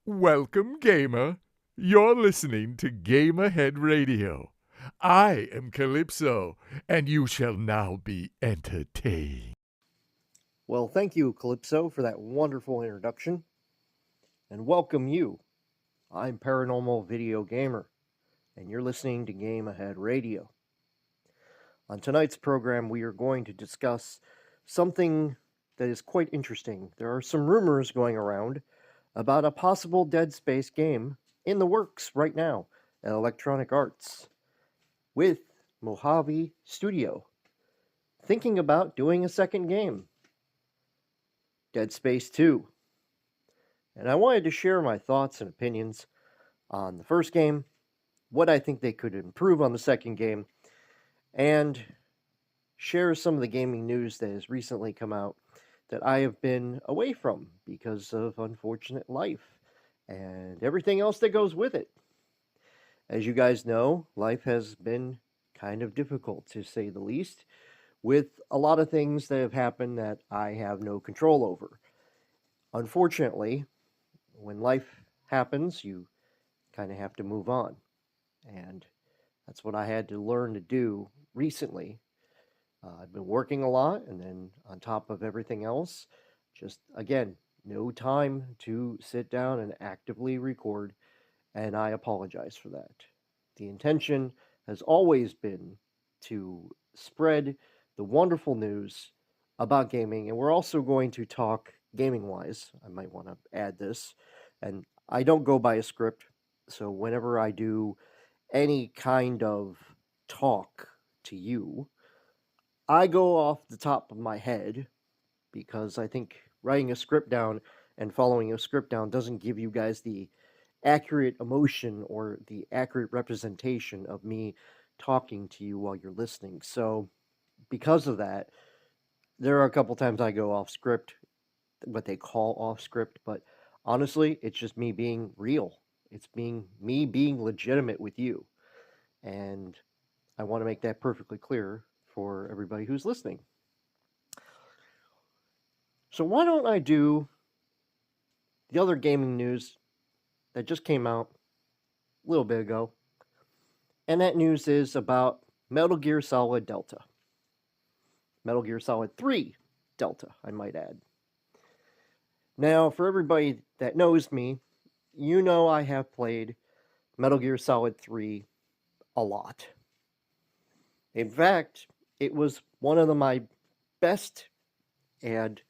Welcome, gamer. You're listening to Game Ahead Radio. I am Calypso, and you shall now be entertained. Well, thank you, Calypso, for that wonderful introduction, and welcome you. I'm Paranormal Video Gamer, and you're listening to Game Ahead Radio. On tonight's program, we are going to discuss something that is quite interesting. There are some rumors going around about a possible Dead Space game in the works right now at Electronic Arts with Mojave Studio thinking about doing a second game, Dead Space 2. And I wanted to share my thoughts and opinions on the first game, what I think they could improve on the second game, and share some of the gaming news that has recently come out that I have been away from because of unfortunate life and everything else that goes with it. As you guys know, life has been kind of difficult, to say the least, with a lot of things that have happened that I have no control over. Unfortunately, when life happens, you kind of have to move on. And that's what I had to learn to do recently. I've been working a lot, and then on top of everything else, just again, no time to sit down and actively record, and I apologize for that. The intention has always been to spread the wonderful news about gaming, and we're also going to talk gaming wise. I might want to add this, and I don't go by a script, so whenever I do any kind of talk to you, I go off the top of my head because I think writing a script down and following a script down doesn't give you guys the accurate emotion or the accurate representation of me talking to you while you're listening. So, because of that, there are a couple times I go off script, what they call off script, but honestly, it's just me being real. It's me being legitimate with you. And I want to make that perfectly clear for everybody who's listening. So why don't I do the other gaming news that just came out a little bit ago? And that news is about Metal Gear Solid Delta. Metal Gear Solid 3 Delta, I might add. Now, for everybody that knows me, you know I have played Metal Gear Solid 3 a lot. In fact, it was one of my best and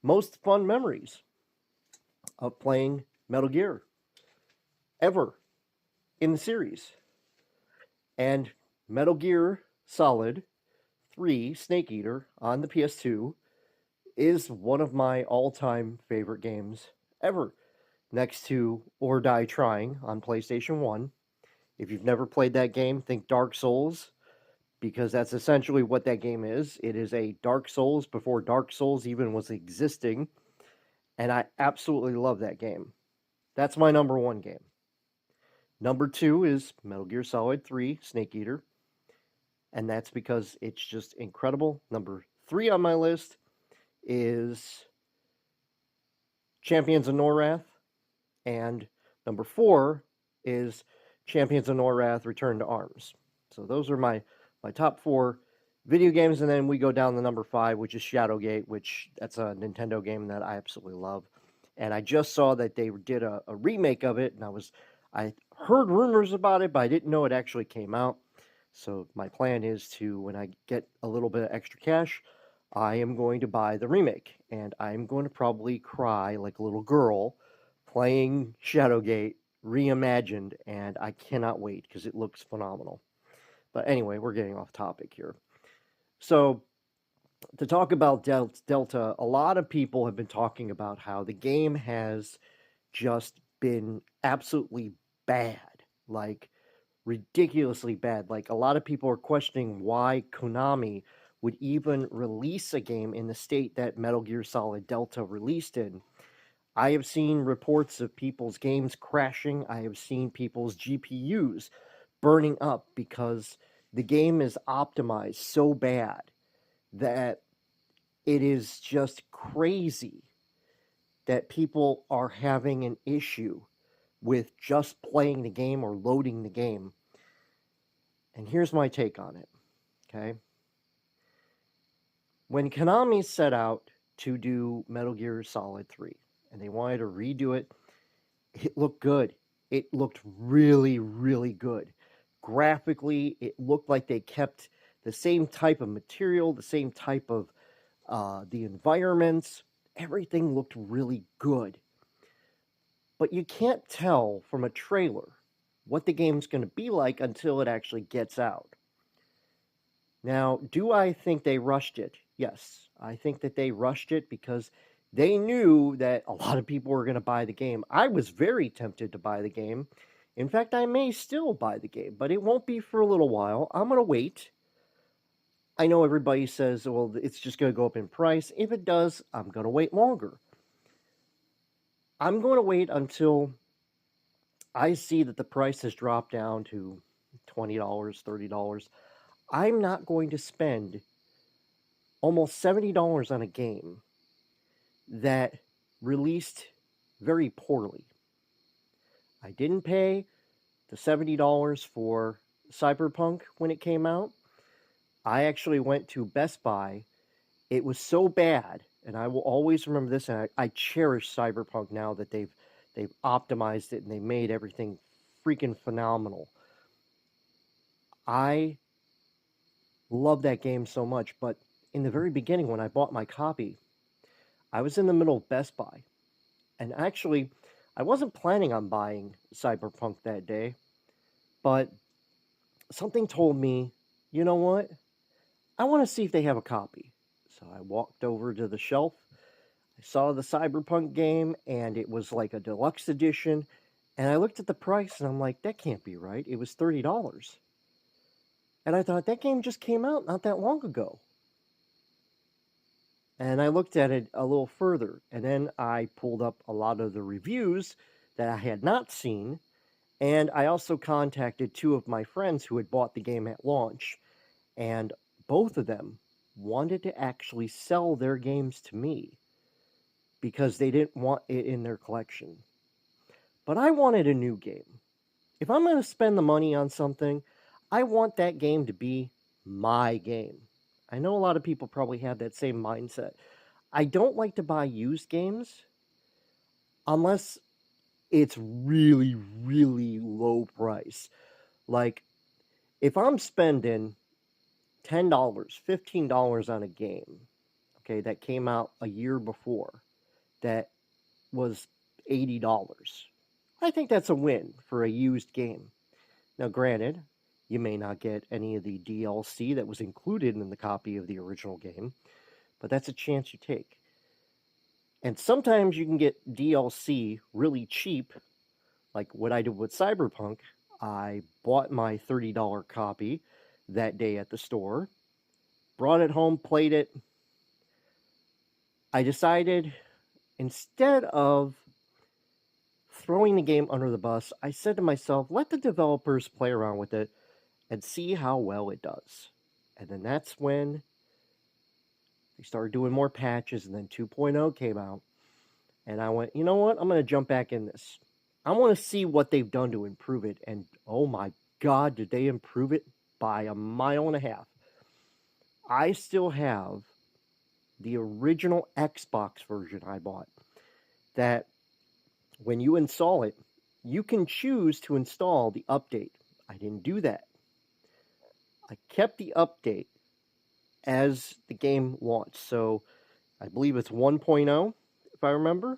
most fun memories of playing Metal Gear ever in the series. And Metal Gear Solid 3 Snake Eater on the PS2 is one of my all-time favorite games ever, next to Or Die Trying on PlayStation 1. If you've never played that game, think Dark Souls, because that's essentially what that game is. It is a Dark Souls before Dark Souls even was existing, and I absolutely love that game. That's my number one game. Number two is Metal Gear Solid 3 Snake Eater, and that's because it's just incredible. Number three on my list is Champions of Norrath, and number four is Champions of Norrath Return to Arms. So those are my top four video games, and then we go down to number five, which is Shadowgate, which that's a Nintendo game that I absolutely love. And I just saw that they did a remake of it, and I heard rumors about it, but I didn't know it actually came out. So my plan is to, when I get a little bit of extra cash, I am going to buy the remake, and I'm going to probably cry like a little girl playing Shadowgate reimagined, and I cannot wait because it looks phenomenal. But anyway, we're getting off topic here. So, to talk about Delta, a lot of people have been talking about how the game has just been absolutely bad, like ridiculously bad. Like, a lot of people are questioning why Konami would even release a game in the state that Metal Gear Solid Delta released in. I have seen reports of people's games crashing. I have seen people's GPUs burning up because the game is optimized so bad that it is just crazy that people are having an issue with just playing the game or loading the game. And here's my take on it, okay? When Konami set out to do Metal Gear Solid 3 and they wanted to redo it, it looked good. It looked really, really good. Graphically, it looked like they kept the same type of material, the same type of the environments. Everything looked really good. But you can't tell from a trailer what the game's going to be like until it actually gets out. Now, do I think they rushed it? Yes, I think that they rushed it because they knew that a lot of people were going to buy the game. I was very tempted to buy the game. In fact, I may still buy the game, but it won't be for a little while. I'm going to wait. I know everybody says, well, it's just going to go up in price. If it does, I'm going to wait longer. I'm going to wait until I see that the price has dropped down to $20, $30. I'm not going to spend almost $70 on a game that released very poorly. I didn't pay the $70 for Cyberpunk when it came out. I actually went to Best Buy. It was so bad, and I will always remember this, and I cherish Cyberpunk now that they've optimized it and they made everything freaking phenomenal. I love that game so much, but in the very beginning when I bought my copy, I was in the middle of Best Buy, and actually I wasn't planning on buying Cyberpunk that day, but something told me, you know what, I want to see if they have a copy. So I walked over to the shelf, I saw the Cyberpunk game, and it was like a deluxe edition, and I looked at the price and I'm like, that can't be right. It was $30. And I thought, that game just came out not that long ago. And I looked at it a little further, and then I pulled up a lot of the reviews that I had not seen, and I also contacted two of my friends who had bought the game at launch, and both of them wanted to actually sell their games to me because they didn't want it in their collection. But I wanted a new game. If I'm going to spend the money on something, I want that game to be my game. I know a lot of people probably have that same mindset. I don't like to buy used games unless it's really, really low price. Like, if I'm spending $10, $15 on a game, okay, that came out a year before, that was $80, I think that's a win for a used game. Now, granted, you may not get any of the DLC that was included in the copy of the original game, but that's a chance you take. And sometimes you can get DLC really cheap, like what I did with Cyberpunk. I bought my $30 copy that day at the store, brought it home, played it. I decided, instead of throwing the game under the bus, I said to myself, let the developers play around with it and see how well it does. And then that's when they started doing more patches, and then 2.0 came out. And I went, you know what? I'm going to jump back in this. I want to see what they've done to improve it. And oh my God, did they improve it by a mile and a half. I still have the original Xbox version I bought, that when you install it, you can choose to install the update. I didn't do that. I kept the update as the game launched. So I believe it's 1.0, if I remember.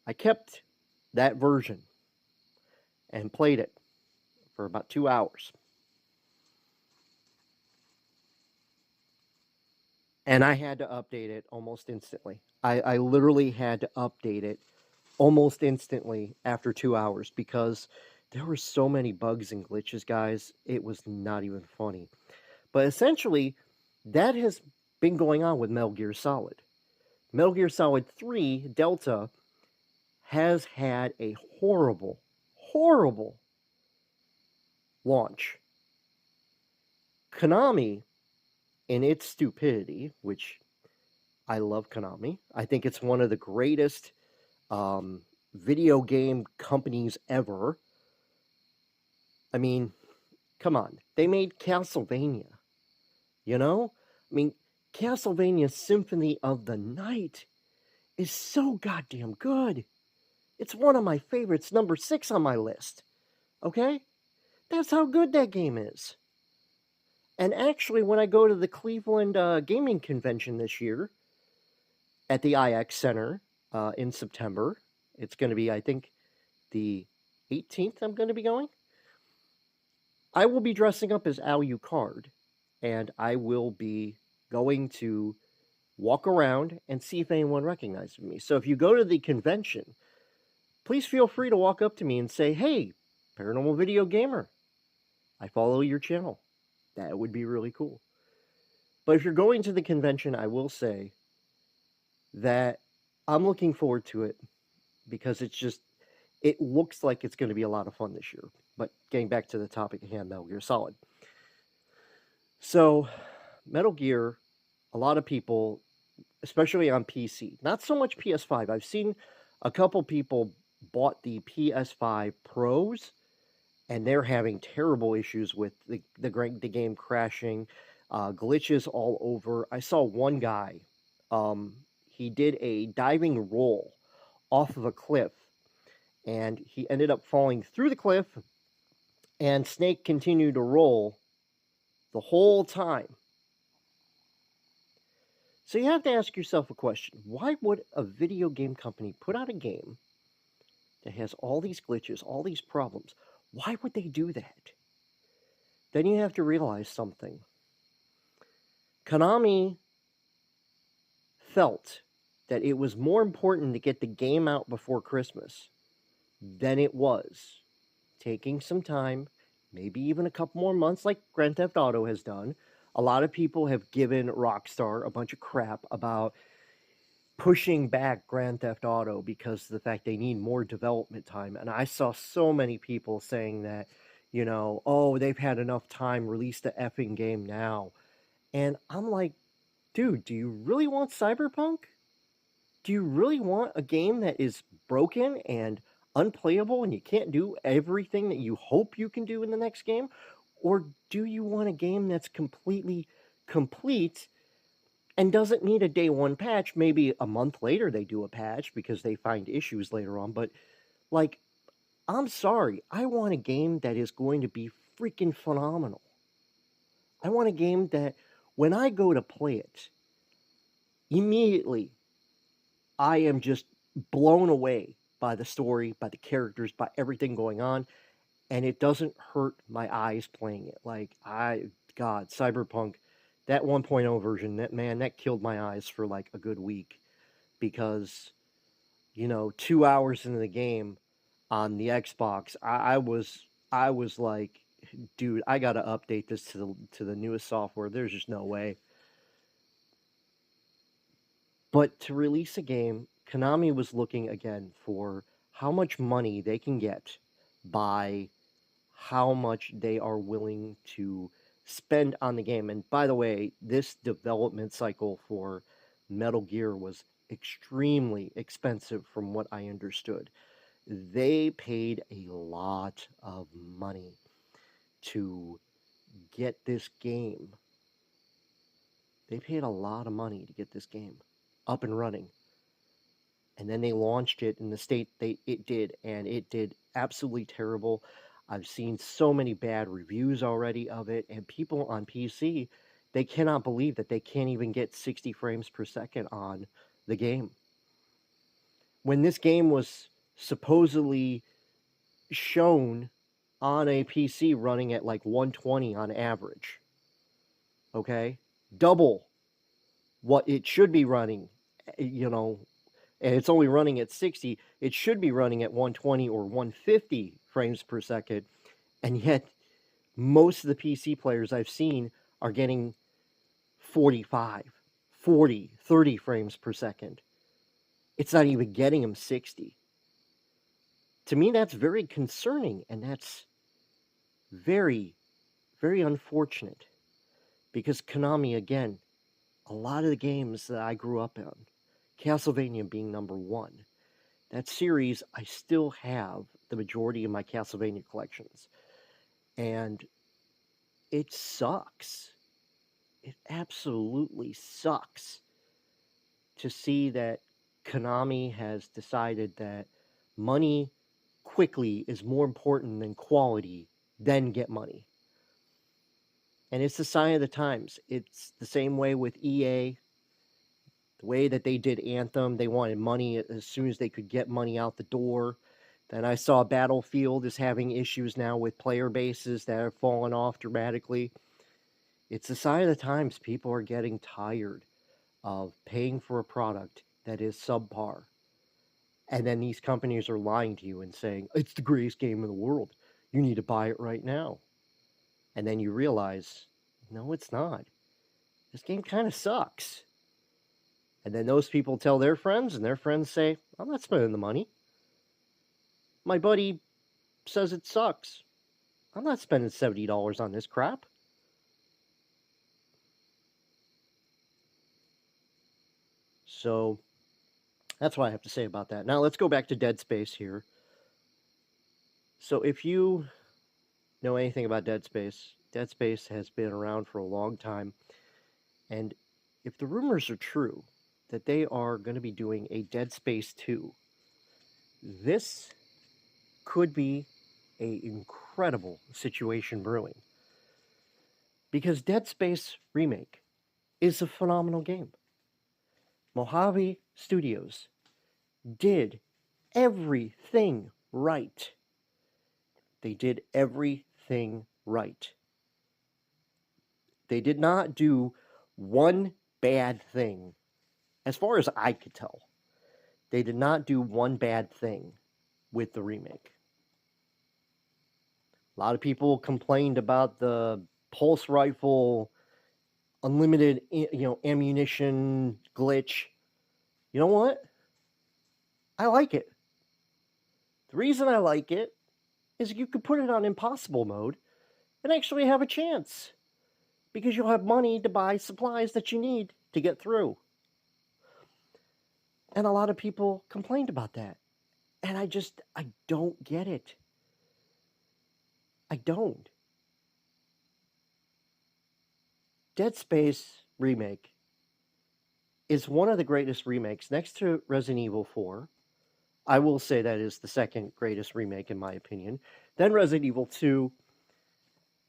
I kept that version and played it for about 2 hours. And I had to update it almost instantly. I literally had to update it almost instantly after 2 hours because there were so many bugs and glitches, guys. It was not even funny. But essentially, that has been going on with Metal Gear Solid. Metal Gear Solid 3 Delta has had a horrible, horrible launch. Konami, in its stupidity, which I love Konami, I think it's one of the greatest video game companies ever. I mean, come on. They made Castlevania, you know? I mean, Castlevania Symphony of the Night is so goddamn good. It's one of my favorites, number 6 on my list. Okay? That's how good that game is. And actually, when I go to the Cleveland Gaming Convention this year at the IX Center in September, it's going to be, I think, the 18th I'm going to be going. I will be dressing up as Alucard, and I will be going to walk around and see if anyone recognizes me. So if you go to the convention, please feel free to walk up to me and say, "Hey, Paranormal Video Gamer, I follow your channel." That would be really cool. But if you're going to the convention, I will say that I'm looking forward to it because it looks like it's going to be a lot of fun this year. But getting back to the topic at hand, Metal Gear Solid. So, Metal Gear, a lot of people, especially on PC, not so much PS5. I've seen a couple people bought the PS5 Pros, and they're having terrible issues with the game crashing, glitches all over. I saw one guy, he did a diving roll off of a cliff, and he ended up falling through the cliff, and Snake continued to roll the whole time. So you have to ask yourself a question. Why would a video game company put out a game that has all these glitches, all these problems? Why would they do that? Then you have to realize something. Konami felt that it was more important to get the game out before Christmas than it was taking some time, maybe even a couple more months like Grand Theft Auto has done. A lot of people have given Rockstar a bunch of crap about pushing back Grand Theft Auto because of the fact they need more development time. And I saw so many people saying that, oh, they've had enough time, release the effing game now. And I'm like, dude, do you really want Cyberpunk? Do you really want a game that is broken and unplayable and you can't do everything that you hope you can do in the next game? Or do you want a game that's completely complete and doesn't need a day one patch? Maybe a month later they do a patch because they find issues later on. But, I'm sorry. I want a game that is going to be freaking phenomenal. I want a game that when I go to play it, immediately I am just blown away by the story, by the characters, by everything going on, and it doesn't hurt my eyes playing it. God, Cyberpunk, that 1.0 version, that killed my eyes for like a good week because, 2 hours into the game on the Xbox, I was like, dude, I gotta update this to the newest software. There's just no way. But to release a game, Konami was looking again for how much money they can get by how much they are willing to spend on the game. And by the way, this development cycle for Metal Gear was extremely expensive from what I understood. They paid a lot of money to get this game. They paid a lot of money to get this game up and running. And then they launched it in the state it did, and it did absolutely terrible. I've seen so many bad reviews already of it, and people on PC, they cannot believe that they can't even get 60 frames per second on the game. When this game was supposedly shown on a PC running at like 120 on average, okay? Double what it should be running, and it's only running at 60, it should be running at 120 or 150 frames per second, and yet most of the PC players I've seen are getting 45, 40, 30 frames per second. It's not even getting them 60. To me, that's very concerning, and that's very, very unfortunate, because Konami, again, a lot of the games that I grew up on, Castlevania being number one, that series, I still have the majority of my Castlevania collections. And it sucks. It absolutely sucks to see that Konami has decided that money quickly is more important than quality, then get money. And it's the sign of the times. It's the same way with EA. The way that they did Anthem, they wanted money as soon as they could get money out the door. Then I saw Battlefield is having issues now with player bases that have fallen off dramatically. It's the sign of the times. People are getting tired of paying for a product that is subpar. And then these companies are lying to you and saying, it's the greatest game in the world. You need to buy it right now. And then you realize, no, it's not. This game kind of sucks. And then those people tell their friends, and their friends say, I'm not spending the money. My buddy says it sucks. I'm not spending $70 on this crap. So that's what I have to say about that. Now let's go back to Dead Space here. So if you know anything about Dead Space has been around for a long time. And if the rumors are true that they are going to be doing a Dead Space 2, this could be an incredible situation brewing. Because Dead Space Remake is a phenomenal game. Mojave Studios did everything right. They did everything right. They did not do one bad thing. As far as I could tell, they did not do one bad thing with the remake. A lot of people complained about the pulse rifle unlimited, ammunition glitch. You know what? I like it. The reason I like it is you could put it on impossible mode and actually have a chance, because you'll have money to buy supplies that you need to get through. And a lot of people complained about that. And I don't get it. I don't. Dead Space Remake is one of the greatest remakes next to Resident Evil 4. I will say that is the second greatest remake in my opinion. Then Resident Evil 2.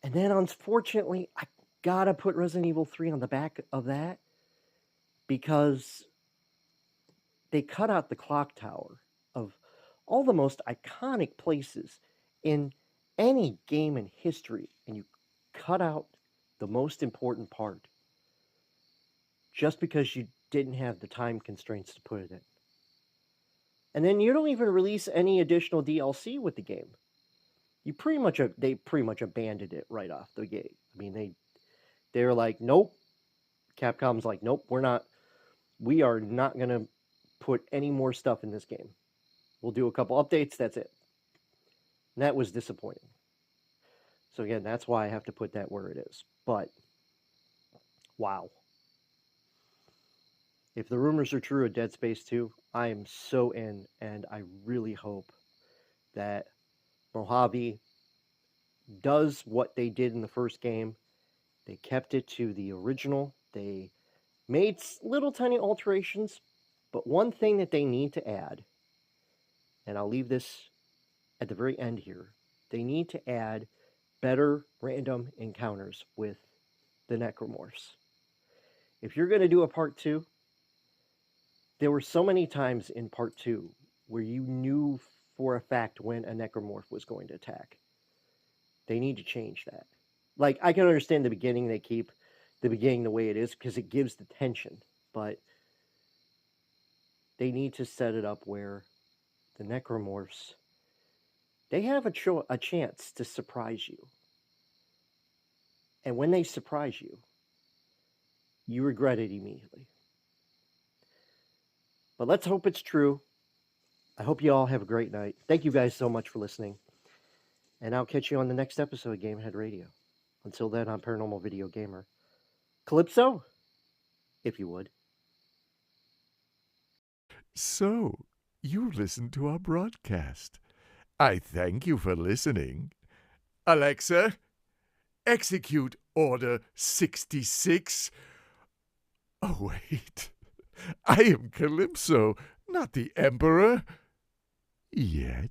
And then unfortunately, I gotta put Resident Evil 3 on the back of that, because they cut out the clock tower of all the most iconic places in any game in history, and you cut out the most important part just because you didn't have the time constraints to put it in. And then you don't even release any additional DLC with the game. They pretty much abandoned it right off the gate. I mean, they're like, nope. Capcom's like, nope, we are not going to put any more stuff in this game. We'll do a couple updates, that's it. And that was disappointing. So again, that's why I have to put that where it is. But, wow. If the rumors are true of Dead Space 2, I am so in, and I really hope that Mojave does what they did in the first game. They kept it to the original. They made little tiny alterations, but one thing that they need to add, and I'll leave this at the very end here, they need to add better random encounters with the Necromorphs. If you're going to do a part 2, there were so many times in part 2 where you knew for a fact when a Necromorph was going to attack. They need to change that. Like, I can understand the beginning, they keep the beginning the way it is because it gives the tension, but they need to set it up where the Necromorphs, they have a chance to surprise you. And when they surprise you, you regret it immediately. But let's hope it's true. I hope you all have a great night. Thank you guys so much for listening. And I'll catch you on the next episode of Gamehead Radio. Until then, I'm Paranormal Video Gamer. Calypso, if you would. So, you listen to our broadcast. I thank you for listening. Alexa, execute Order 66. Oh, wait. I am Calypso, not the Emperor. Yet.